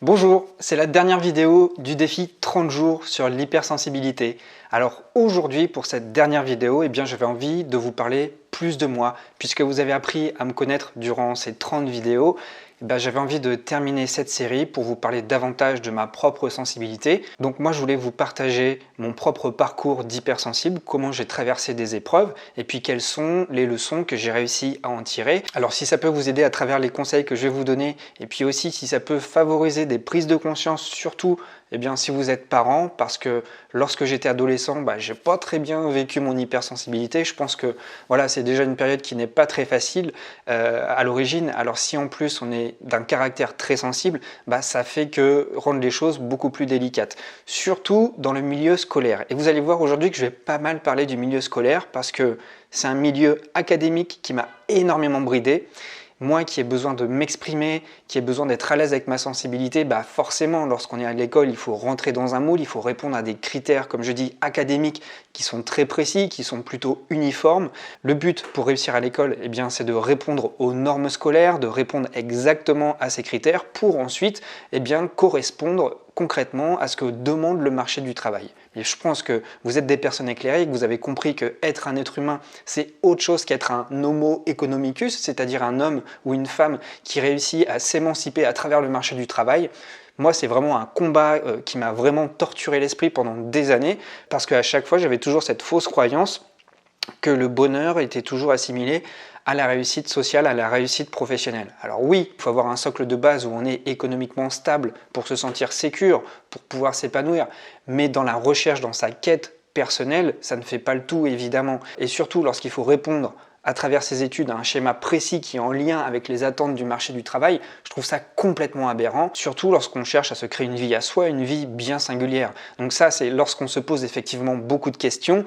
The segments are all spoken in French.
Bonjour, c'est la dernière vidéo du défi 30 jours sur l'hypersensibilité. Alors aujourd'hui, pour cette dernière vidéo, j'avais envie de vous parler plus de moi, puisque vous avez appris à me connaître durant ces 30 vidéos. J'avais envie de terminer cette série pour vous parler davantage de ma propre sensibilité. Donc moi, je voulais vous partager mon propre parcours d'hypersensible, comment j'ai traversé des épreuves, et puis quelles sont les leçons que j'ai réussi à en tirer. Alors si ça peut vous aider à travers les conseils que je vais vous donner, et puis aussi si ça peut favoriser des prises de conscience, surtout si vous êtes parent, parce que lorsque j'étais adolescent, j'ai pas très bien vécu mon hypersensibilité. Je pense que voilà, c'est déjà une période qui n'est pas très facile à l'origine. Alors si en plus on est d'un caractère très sensible, ça fait que rendre les choses beaucoup plus délicates, surtout dans le milieu scolaire. Et vous allez voir aujourd'hui que je vais pas mal parler du milieu scolaire parce que c'est un milieu académique qui m'a énormément bridé. Moi qui ai besoin de m'exprimer, qui ai besoin d'être à l'aise avec ma sensibilité, forcément lorsqu'on est à l'école, il faut rentrer dans un moule, il faut répondre à des critères, comme je dis, académiques qui sont très précis, qui sont plutôt uniformes. Le but pour réussir à l'école, c'est de répondre aux normes scolaires, de répondre exactement à ces critères pour ensuite correspondre concrètement à ce que demande le marché du travail. Et je pense que vous êtes des personnes éclairées et que vous avez compris que être un être humain, c'est autre chose qu'être un homo economicus, c'est-à-dire un homme ou une femme qui réussit à s'émanciper à travers le marché du travail. Moi, c'est vraiment un combat qui m'a vraiment torturé l'esprit pendant des années parce qu'à chaque fois, j'avais toujours cette fausse croyance que le bonheur était toujours assimilé à la réussite sociale, à la réussite professionnelle. Alors oui, il faut avoir un socle de base où on est économiquement stable pour se sentir sécure, pour pouvoir s'épanouir, mais dans la recherche, dans sa quête personnelle, ça ne fait pas le tout évidemment. Et surtout lorsqu'il faut répondre à travers ses études à un schéma précis qui est en lien avec les attentes du marché du travail, je trouve ça complètement aberrant, surtout lorsqu'on cherche à se créer une vie à soi, une vie bien singulière. Donc ça, c'est lorsqu'on se pose effectivement beaucoup de questions,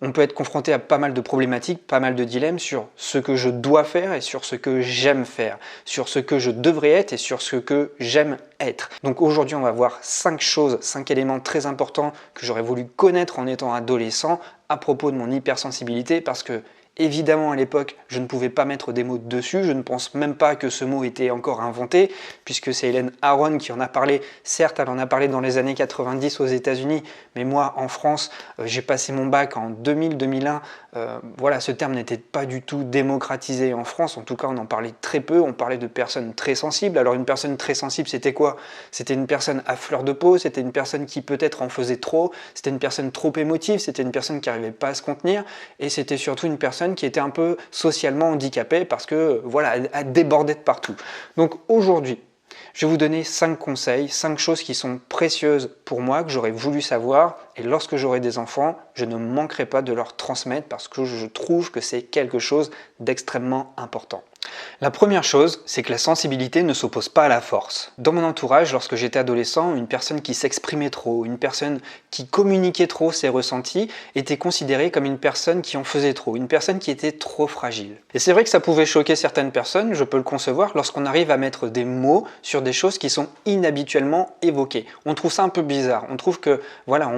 on peut être confronté à pas mal de problématiques, pas mal de dilemmes sur ce que je dois faire et sur ce que j'aime faire, sur ce que je devrais être et sur ce que j'aime être. Donc aujourd'hui, on va voir 5 choses, 5 éléments très importants que j'aurais voulu connaître en étant adolescent à propos de mon hypersensibilité parce que évidemment, à l'époque, je ne pouvais pas mettre des mots dessus. Je ne pense même pas que ce mot était encore inventé, puisque c'est Hélène Aron qui en a parlé. Certes, elle en a parlé dans les années 90 aux États-Unis, mais moi, en France, j'ai passé mon bac en 2000-2001. Voilà, ce terme n'était pas du tout démocratisé en France. En tout cas, on en parlait très peu. On parlait de personnes très sensibles. Alors, une personne très sensible, c'était quoi? C'était une personne à fleur de peau. C'était une personne qui peut-être en faisait trop. C'était une personne trop émotive. C'était une personne qui n'arrivait pas à se contenir. Et c'était surtout une personne qui était un peu socialement handicapée parce que voilà, elle débordait de partout. Donc aujourd'hui, je vais vous donner 5 conseils, 5 choses qui sont précieuses pour moi, que j'aurais voulu savoir. Et lorsque j'aurai des enfants, je ne manquerai pas de leur transmettre parce que je trouve que c'est quelque chose d'extrêmement important. La première chose, c'est que la sensibilité ne s'oppose pas à la force. Dans mon entourage, lorsque j'étais adolescent, une personne qui s'exprimait trop, une personne qui communiquait trop ses ressentis, était considérée comme une personne qui en faisait trop, une personne qui était trop fragile. Et c'est vrai que ça pouvait choquer certaines personnes, je peux le concevoir, lorsqu'on arrive à mettre des mots sur des choses qui sont inhabituellement évoquées. On trouve ça un peu bizarre, on trouve que, voilà,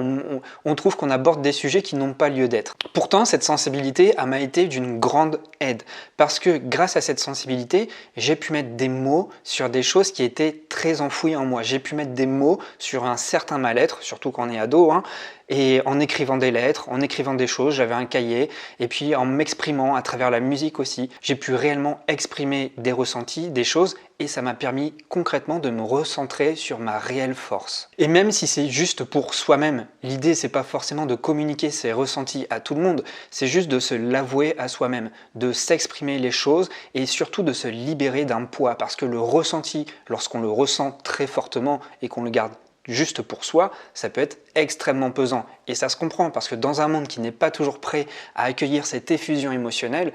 on trouve qu'on aborde des sujets qui n'ont pas lieu d'être. Pourtant, cette sensibilité m'a été d'une grande aide, parce que grâce à cette sensibilité, j'ai pu mettre des mots sur des choses qui étaient très enfouies en moi. J'ai pu mettre des mots sur un certain mal-être, surtout quand on est ado, et en écrivant des lettres, en écrivant des choses, j'avais un cahier, et puis en m'exprimant à travers la musique aussi, j'ai pu réellement exprimer des ressentis, des choses, et ça m'a permis concrètement de me recentrer sur ma réelle force. Et même si c'est juste pour soi-même, l'idée c'est pas forcément de communiquer ses ressentis à tout le monde, c'est juste de se l'avouer à soi-même, de s'exprimer les choses et surtout de se libérer d'un poids, parce que le ressenti, lorsqu'on le ressent très fortement et qu'on le garde juste pour soi, ça peut être extrêmement pesant. Et ça se comprend parce que dans un monde qui n'est pas toujours prêt à accueillir cette effusion émotionnelle,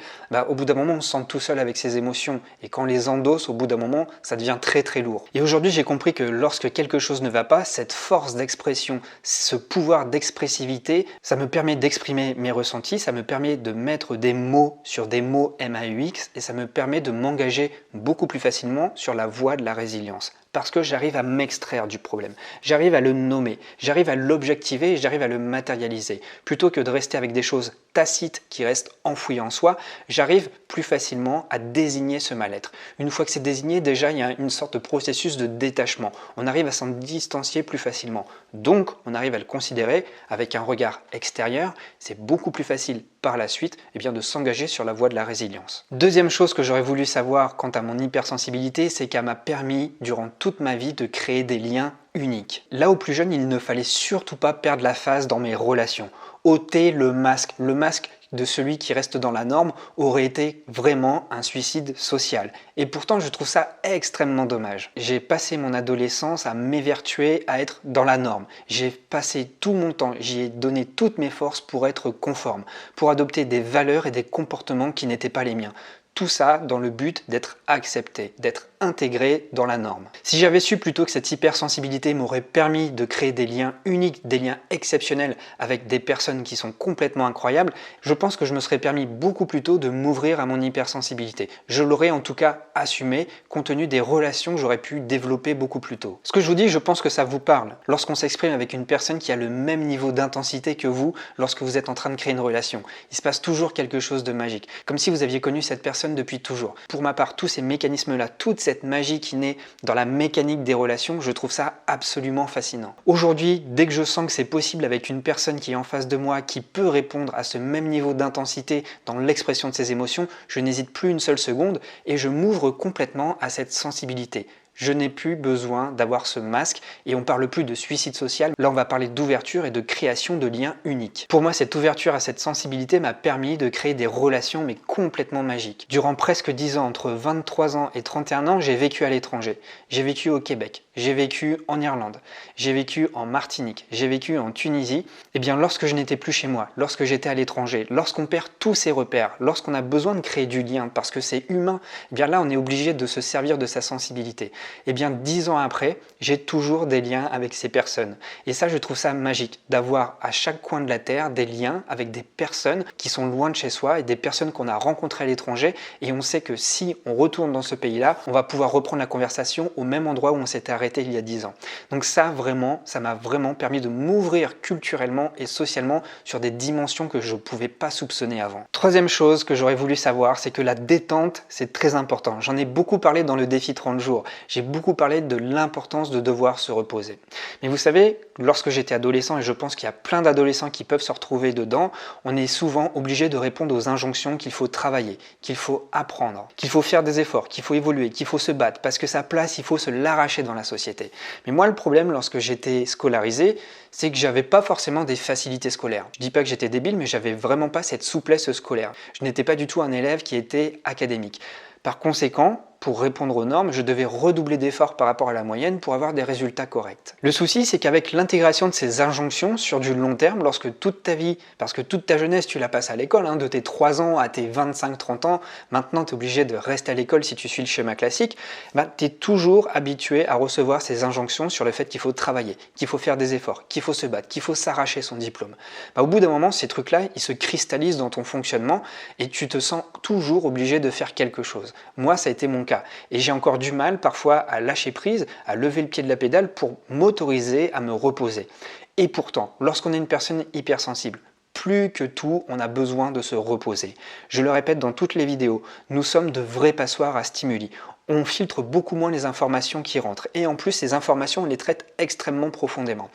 au bout d'un moment, on se sent tout seul avec ses émotions. Et quand on les endosse, au bout d'un moment, ça devient très très lourd. Et aujourd'hui, j'ai compris que lorsque quelque chose ne va pas, cette force d'expression, ce pouvoir d'expressivité, ça me permet d'exprimer mes ressentis, ça me permet de mettre des mots sur des mots MAUX et ça me permet de m'engager beaucoup plus facilement sur la voie de la résilience. Parce que j'arrive à m'extraire du problème, j'arrive à le nommer, j'arrive à l'objectiver et j'arrive à le matérialiser. Plutôt que de rester avec des choses tacite qui reste enfoui en soi, j'arrive plus facilement à désigner ce mal-être. Une fois que c'est désigné, déjà il y a une sorte de processus de détachement. On arrive à s'en distancier plus facilement. Donc on arrive à le considérer avec un regard extérieur. C'est beaucoup plus facile par la suite de s'engager sur la voie de la résilience. Deuxième chose que j'aurais voulu savoir quant à mon hypersensibilité, c'est qu'elle m'a permis durant toute ma vie de créer des liens uniques. Là où plus jeune, il ne fallait surtout pas perdre la face dans mes relations. Ôter le masque de celui qui reste dans la norme aurait été vraiment un suicide social. Et pourtant, je trouve ça extrêmement dommage. J'ai passé mon adolescence à m'évertuer à être dans la norme. J'ai passé tout mon temps, j'y ai donné toutes mes forces pour être conforme, pour adopter des valeurs et des comportements qui n'étaient pas les miens. Tout ça dans le but d'être accepté, d'être intégré dans la norme. Si j'avais su plutôt que cette hypersensibilité m'aurait permis de créer des liens uniques, des liens exceptionnels avec des personnes qui sont complètement incroyables, je pense que je me serais permis beaucoup plus tôt de m'ouvrir à mon hypersensibilité. Je l'aurais en tout cas assumé compte tenu des relations que j'aurais pu développer beaucoup plus tôt. Ce que je vous dis, je pense que ça vous parle. Lorsqu'on s'exprime avec une personne qui a le même niveau d'intensité que vous, lorsque vous êtes en train de créer une relation, il se passe toujours quelque chose de magique, comme si vous aviez connu cette personne depuis toujours. Pour ma part, tous ces mécanismes-là, toute cette magie qui naît dans la mécanique des relations, je trouve ça absolument fascinant. Aujourd'hui, dès que je sens que c'est possible avec une personne qui est en face de moi, qui peut répondre à ce même niveau d'intensité dans l'expression de ses émotions, je n'hésite plus une seule seconde et je m'ouvre complètement à cette sensibilité. Je n'ai plus besoin d'avoir ce masque et on parle plus de suicide social. Là, on va parler d'ouverture et de création de liens uniques. Pour moi, cette ouverture à cette sensibilité m'a permis de créer des relations mais complètement magiques. Durant presque 10 ans, entre 23 ans et 31 ans, j'ai vécu à l'étranger. J'ai vécu au Québec, j'ai vécu en Irlande, j'ai vécu en Martinique, j'ai vécu en Tunisie. Et bien, lorsque je n'étais plus chez moi, lorsque j'étais à l'étranger, lorsqu'on perd tous ses repères, lorsqu'on a besoin de créer du lien parce que c'est humain, et bien là, on est obligé de se servir de sa sensibilité. Et bien 10 ans après, j'ai toujours des liens avec ces personnes. Et ça, je trouve ça magique, d'avoir à chaque coin de la Terre des liens avec des personnes qui sont loin de chez soi et des personnes qu'on a rencontrées à l'étranger. Et on sait que si on retourne dans ce pays-là, on va pouvoir reprendre la conversation au même endroit où on s'était arrêté il y a 10 ans. Donc ça, vraiment, ça m'a vraiment permis de m'ouvrir culturellement et socialement sur des dimensions que je ne pouvais pas soupçonner avant. Troisième chose que j'aurais voulu savoir, c'est que la détente, c'est très important. J'en ai beaucoup parlé dans le défi 30 jours. J'ai beaucoup parlé de l'importance de devoir se reposer. Mais vous savez, lorsque j'étais adolescent, et je pense qu'il y a plein d'adolescents qui peuvent se retrouver dedans, on est souvent obligé de répondre aux injonctions qu'il faut travailler, qu'il faut apprendre, qu'il faut faire des efforts, qu'il faut évoluer, qu'il faut se battre, parce que sa place, il faut se l'arracher dans la société. Mais moi, le problème, lorsque j'étais scolarisé, c'est que j'avais pas forcément des facilités scolaires. Je dis pas que j'étais débile, mais j'avais vraiment pas cette souplesse scolaire. Je n'étais pas du tout un élève qui était académique. Par conséquent, pour répondre aux normes, je devais redoubler d'efforts par rapport à la moyenne pour avoir des résultats corrects. Le souci, c'est qu'avec l'intégration de ces injonctions sur du long terme, lorsque toute ta vie, parce que toute ta jeunesse, tu la passes à l'école, de tes 3 ans à tes 25-30 ans, maintenant tu es obligé de rester à l'école si tu suis le schéma classique, tu es toujours habitué à recevoir ces injonctions sur le fait qu'il faut travailler, qu'il faut faire des efforts, qu'il faut se battre, qu'il faut s'arracher son diplôme. Au bout d'un moment, ces trucs-là, ils se cristallisent dans ton fonctionnement et tu te sens toujours obligé de faire quelque chose. Moi, ça a été mon cas. Et j'ai encore du mal parfois à lâcher prise, à lever le pied de la pédale pour m'autoriser à me reposer. Et pourtant, lorsqu'on est une personne hypersensible, plus que tout, on a besoin de se reposer. Je le répète dans toutes les vidéos, nous sommes de vrais passoires à stimuli. On filtre beaucoup moins les informations qui rentrent. Et en plus, ces informations, on les traite extrêmement profondément.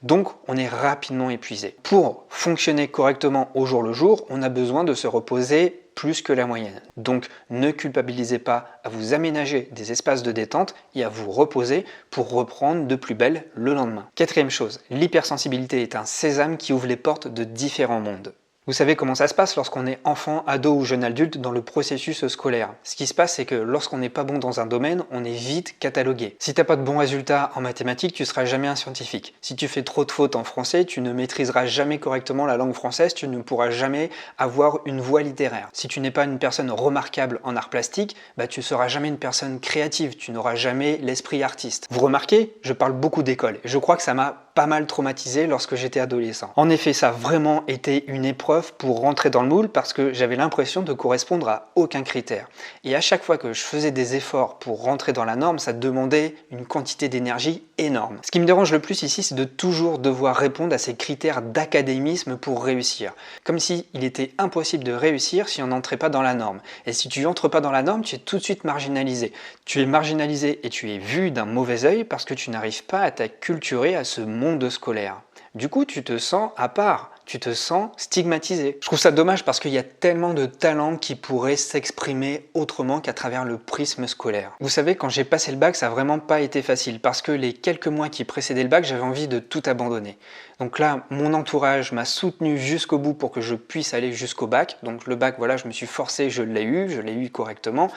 Donc, on est rapidement épuisé. Pour fonctionner correctement au jour le jour, on a besoin de se reposer plus que la moyenne. Donc, ne culpabilisez pas à vous aménager des espaces de détente et à vous reposer pour reprendre de plus belle le lendemain. Quatrième chose, l'hypersensibilité est un sésame qui ouvre les portes de différents mondes. Vous savez comment ça se passe lorsqu'on est enfant, ado ou jeune adulte dans le processus scolaire. Ce qui se passe, c'est que lorsqu'on n'est pas bon dans un domaine, on est vite catalogué. Si tu n'as pas de bons résultats en mathématiques, tu ne seras jamais un scientifique. Si tu fais trop de fautes en français, tu ne maîtriseras jamais correctement la langue française, tu ne pourras jamais avoir une voix littéraire. Si tu n'es pas une personne remarquable en art plastique, tu ne seras jamais une personne créative, tu n'auras jamais l'esprit artiste. Vous remarquez, je parle beaucoup d'école et je crois que ça m'a pas mal traumatisé lorsque j'étais adolescent. En effet, ça a vraiment été une épreuve pour rentrer dans le moule parce que j'avais l'impression de correspondre à aucun critère. Et à chaque fois que je faisais des efforts pour rentrer dans la norme, ça demandait une quantité d'énergie énorme. Ce qui me dérange le plus ici, c'est de toujours devoir répondre à ces critères d'académisme pour réussir. Comme si il était impossible de réussir si on n'entrait pas dans la norme. Et si tu n'entres pas dans la norme, tu es tout de suite marginalisé. Tu es marginalisé et tu es vu d'un mauvais œil parce que tu n'arrives pas à t'acculturer à ce monde scolaire. Du coup, tu te sens à part, tu te sens stigmatisé. Je trouve ça dommage parce qu'il y a tellement de talents qui pourraient s'exprimer autrement qu'à travers le prisme scolaire. Vous savez, quand j'ai passé le bac, ça n'a vraiment pas été facile parce que les quelques mois qui précédaient le bac, j'avais envie de tout abandonner. Donc là, mon entourage m'a soutenu jusqu'au bout pour que je puisse aller jusqu'au bac. Donc le bac, voilà, je me suis forcé, je l'ai eu correctement.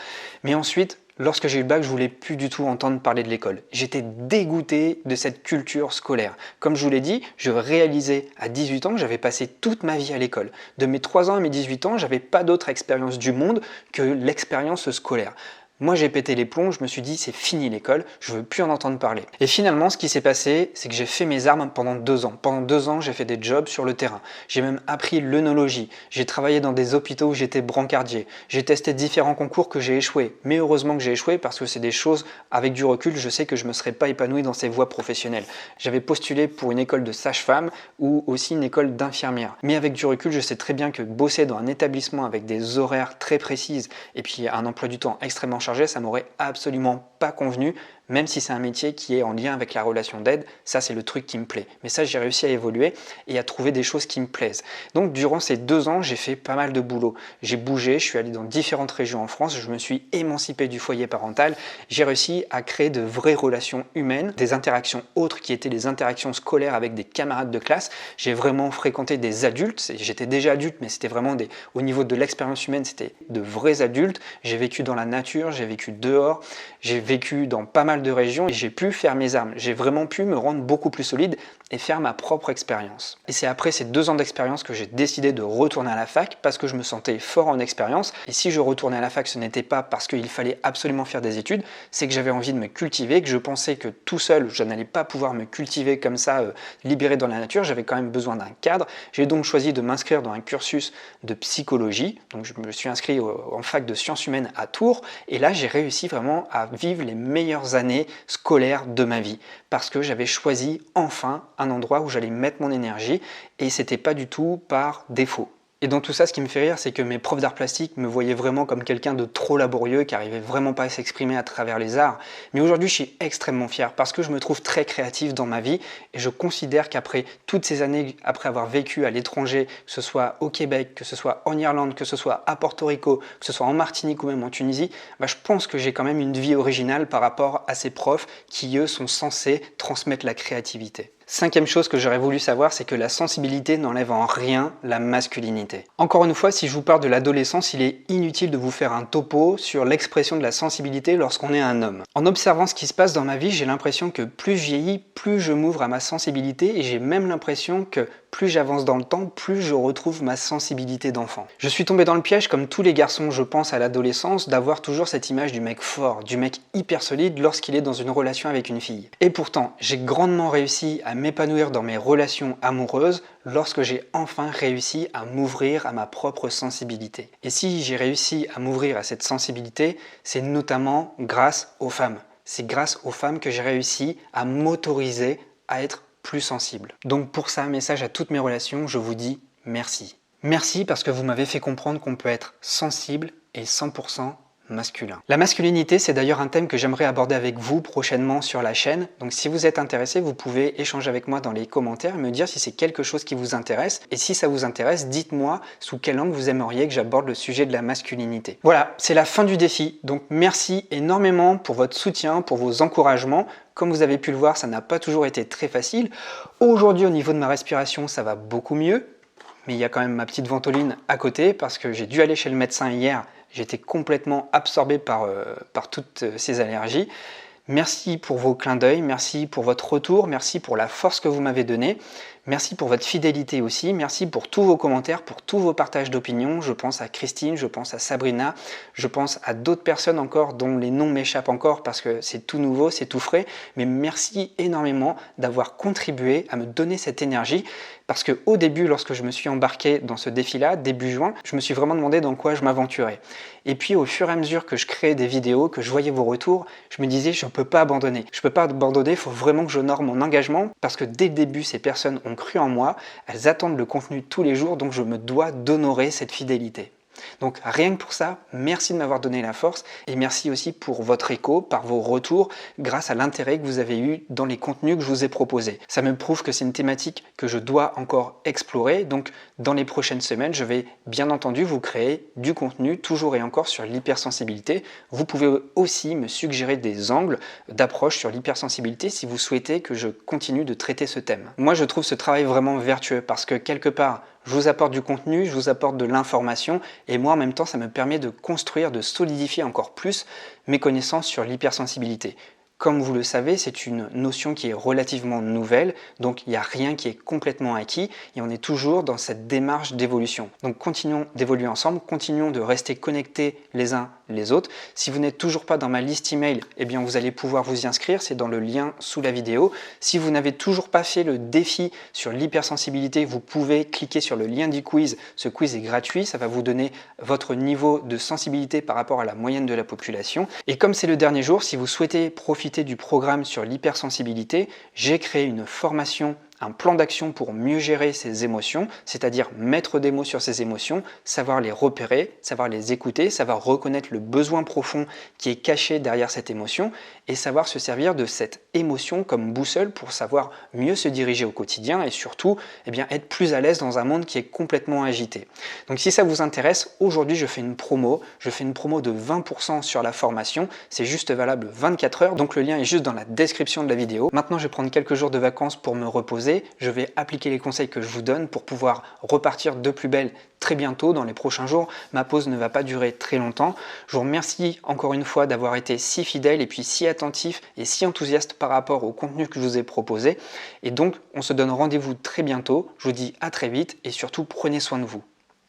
Mais ensuite, lorsque j'ai eu le bac, je voulais plus du tout entendre parler de l'école. J'étais dégoûté de cette culture scolaire. Comme je vous l'ai dit, je réalisais à 18 ans que j'avais passé toute ma vie à l'école. De mes 3 ans à mes 18 ans, j'avais pas d'autre expérience du monde que l'expérience scolaire. Moi, j'ai pété les plombs, je me suis dit, c'est fini l'école, je veux plus en entendre parler. Et finalement, ce qui s'est passé, c'est que j'ai fait mes armes pendant 2 ans. Pendant 2 ans, j'ai fait des jobs sur le terrain. J'ai même appris l'œnologie. J'ai travaillé dans des hôpitaux où j'étais brancardier. J'ai testé différents concours que j'ai échoué. Mais heureusement que j'ai échoué parce que c'est des choses, avec du recul, je sais que je ne me serais pas épanoui dans ces voies professionnelles. J'avais postulé pour une école de sage-femme ou aussi une école d'infirmière. Mais avec du recul, je sais très bien que bosser dans un établissement avec des horaires très précises et puis un emploi du temps extrêmement chargé, ça m'aurait absolument pas convenu, même si c'est un métier qui est en lien avec la relation d'aide. Ça, c'est le truc qui me plaît. Mais ça, j'ai réussi à évoluer et à trouver des choses qui me plaisent. Donc, durant ces 2 ans, j'ai fait pas mal de boulot. J'ai bougé, je suis allé dans différentes régions en France, je me suis émancipé du foyer parental. J'ai réussi à créer de vraies relations humaines, des interactions autres qui étaient des interactions scolaires avec des camarades de classe. J'ai vraiment fréquenté des adultes. J'étais déjà adulte, mais c'était vraiment au niveau de l'expérience humaine, c'était de vrais adultes. J'ai vécu dans la nature, j'ai vécu dehors, j'ai vécu dans pas mal de régions et j'ai pu faire mes armes. J'ai vraiment pu me rendre beaucoup plus solide et faire ma propre expérience. Et c'est après ces 2 ans d'expérience que j'ai décidé de retourner à la fac parce que je me sentais fort en expérience. Et si je retournais à la fac, ce n'était pas parce qu'il fallait absolument faire des études, c'est que j'avais envie de me cultiver, que je pensais que tout seul, je n'allais pas pouvoir me cultiver comme ça, libéré dans la nature. J'avais quand même besoin d'un cadre. J'ai donc choisi de m'inscrire dans un cursus de psychologie. Donc je me suis inscrit en fac de sciences humaines à Tours. Et là, j'ai réussi vraiment à vivre les meilleures années scolaires de ma vie parce que j'avais choisi enfin un endroit où j'allais mettre mon énergie et c'était pas du tout par défaut. Et dans tout ça, ce qui me fait rire, c'est que mes profs d'art plastique me voyaient vraiment comme quelqu'un de trop laborieux, qui n'arrivait vraiment pas à s'exprimer à travers les arts. Mais aujourd'hui, je suis extrêmement fier parce que je me trouve très créatif dans ma vie et je considère qu'après toutes ces années, après avoir vécu à l'étranger, que ce soit au Québec, que ce soit en Irlande, que ce soit à Porto Rico, que ce soit en Martinique ou même en Tunisie, je pense que j'ai quand même une vie originale par rapport à ces profs qui, eux, sont censés transmettre la créativité. 5e chose que j'aurais voulu savoir, c'est que la sensibilité n'enlève en rien la masculinité. Encore une fois, si je vous parle de l'adolescence, il est inutile de vous faire un topo sur l'expression de la sensibilité lorsqu'on est un homme. En observant ce qui se passe dans ma vie, j'ai l'impression que plus je vieillis, plus je m'ouvre à ma sensibilité et j'ai même l'impression que plus j'avance dans le temps, plus je retrouve ma sensibilité d'enfant. Je suis tombé dans le piège, comme tous les garçons, je pense, à l'adolescence, d'avoir toujours cette image du mec fort, du mec hyper solide lorsqu'il est dans une relation avec une fille. Et pourtant, j'ai grandement réussi à m'épanouir dans mes relations amoureuses lorsque j'ai enfin réussi à m'ouvrir à ma propre sensibilité. Et si j'ai réussi à m'ouvrir à cette sensibilité, c'est notamment grâce aux femmes. C'est grâce aux femmes que j'ai réussi à m'autoriser à être plus sensible. Donc pour ça, message à toutes mes relations, je vous dis merci. Merci parce que vous m'avez fait comprendre qu'on peut être sensible et 100% masculin. La masculinité, c'est d'ailleurs un thème que j'aimerais aborder avec vous prochainement sur la chaîne. Donc si vous êtes intéressé, vous pouvez échanger avec moi dans les commentaires et me dire si c'est quelque chose qui vous intéresse. Et si ça vous intéresse, dites-moi sous quel angle vous aimeriez que j'aborde le sujet de la masculinité. Voilà, c'est la fin du défi. Donc merci énormément pour votre soutien, pour vos encouragements. Comme vous avez pu le voir, ça n'a pas toujours été très facile. Aujourd'hui, au niveau de ma respiration, ça va beaucoup mieux. Mais il y a quand même ma petite ventoline à côté parce que j'ai dû aller chez le médecin hier. J'étais complètement absorbé par toutes ces allergies. Merci pour vos clins d'œil, merci pour votre retour, merci pour la force que vous m'avez donnée. Merci pour votre fidélité aussi, merci pour tous vos commentaires, pour tous vos partages d'opinions. Je pense à Christine, je pense à Sabrina, je pense à d'autres personnes encore dont les noms m'échappent encore parce que c'est tout nouveau, c'est tout frais. Mais merci énormément d'avoir contribué à me donner cette énergie parce qu'au début, lorsque je me suis embarqué dans ce défi-là, début juin, je me suis vraiment demandé dans quoi je m'aventurais. Et puis au fur et à mesure que je créais des vidéos, que je voyais vos retours, je me disais je ne peux pas abandonner. Je ne peux pas abandonner, il faut vraiment que j'honore mon engagement parce que dès le début, ces personnes ont cru en moi, elles attendent le contenu tous les jours, donc je me dois d'honorer cette fidélité. Donc rien que pour ça, merci de m'avoir donné la force et merci aussi pour votre écho, par vos retours, grâce à l'intérêt que vous avez eu dans les contenus que je vous ai proposés. Ça me prouve que c'est une thématique que je dois encore explorer, donc dans les prochaines semaines, je vais bien entendu vous créer du contenu toujours et encore sur l'hypersensibilité. Vous pouvez aussi me suggérer des angles d'approche sur l'hypersensibilité si vous souhaitez que je continue de traiter ce thème. Moi, je trouve ce travail vraiment vertueux parce que quelque part, je vous apporte du contenu, je vous apporte de l'information et moi en même temps ça me permet de construire, de solidifier encore plus mes connaissances sur l'hypersensibilité. Comme vous le savez, c'est une notion qui est relativement nouvelle, donc il n'y a rien qui est complètement acquis et on est toujours dans cette démarche d'évolution. Donc continuons d'évoluer ensemble, continuons de rester connectés les uns les autres. Si vous n'êtes toujours pas dans ma liste email, eh bien vous allez pouvoir vous y inscrire, c'est dans le lien sous la vidéo. Si vous n'avez toujours pas fait le défi sur l'hypersensibilité, vous pouvez cliquer sur le lien du quiz. Ce quiz est gratuit, ça va vous donner votre niveau de sensibilité par rapport à la moyenne de la population. Et comme c'est le dernier jour, si vous souhaitez profiter du programme sur l'hypersensibilité, j'ai créé une formation, un plan d'action pour mieux gérer ses émotions, c'est-à-dire mettre des mots sur ses émotions, savoir les repérer, savoir les écouter, savoir reconnaître le besoin profond qui est caché derrière cette émotion et savoir se servir de cette émotion comme boussole pour savoir mieux se diriger au quotidien et surtout être plus à l'aise dans un monde qui est complètement agité. Donc si ça vous intéresse, aujourd'hui je fais une promo de 20% sur la formation, c'est juste valable 24 heures, donc le lien est juste dans la description de la vidéo. Maintenant je vais prendre quelques jours de vacances pour me reposer. Je vais appliquer les conseils que je vous donne pour pouvoir repartir de plus belle très bientôt dans les prochains jours. Ma pause ne va pas durer très longtemps. Je vous remercie encore une fois d'avoir été si fidèle et puis si attentif et si enthousiaste par rapport au contenu que je vous ai proposé. Et donc, on se donne rendez-vous très bientôt. Je vous dis à très vite et surtout prenez soin de vous.